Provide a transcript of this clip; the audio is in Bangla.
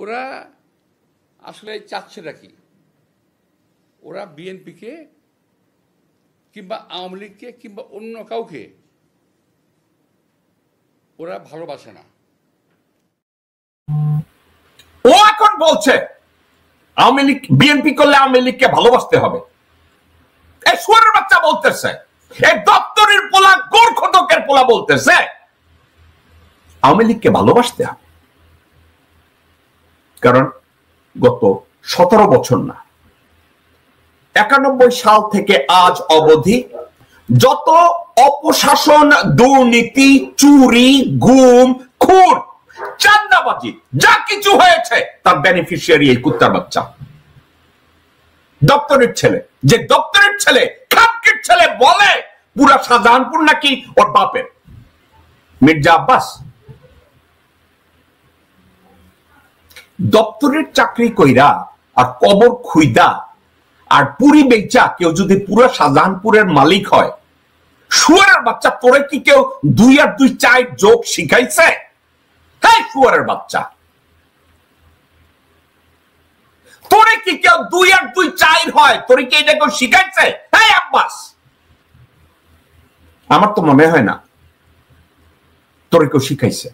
ওরা আসলে চাচ্ছেটা কি? ওরা বিএনপিকে কিংবা আওয়ামী লীগকে কিংবা অন্য কাউকে ওরা ভালোবাসে না। ও এখন বলছে আওয়ামী লীগ বিএনপি করলে আওয়ামী লীগকে ভালোবাসতে হবে। এই সুরের বাচ্চা বলতেছে, এই দপ্তরের পোলা গোরখদকের পোলা বলতেছে আওয়ামী লীগকে ভালোবাসতে হবে। কারণ গত 17 বছর না 91 সাল থেকে আজ অবধি যত অপশাসন, দুর্নীতি, চুরি, গুম, খুন, চাঁদাবাজি যা কিছু হয়েছে তার বেনিফিশিয়ারি এই কুত্তার বাচ্চা, দপ্তরের ছেলে। যে দপ্তরের ছেলে, খামকির ছেলে বলে পুরা শাহজাহানপুর নাকি ওর বাপের, মির্জা আব্বাস। দপ্তরের চাকরি কইরা আর কবর খুইদা আর পুরি বেচা কেউ যদি পুরো শাহজাহানপুরের মালিক হয়, শুয়ারের বাচ্চা তোরে কি কেউ 2 আর 2 4 যোগ শিখাইছে? হ্যাঁ শুয়ারের বাচ্চা, তোরে কি কেউ 2 আর 2 4 হয়? তোরে কি এটা কেউ শিখাইছে? হ্যাঁ আব্বাস, আমার তো মনে হয় না তোরে কেউ শিখাইছে।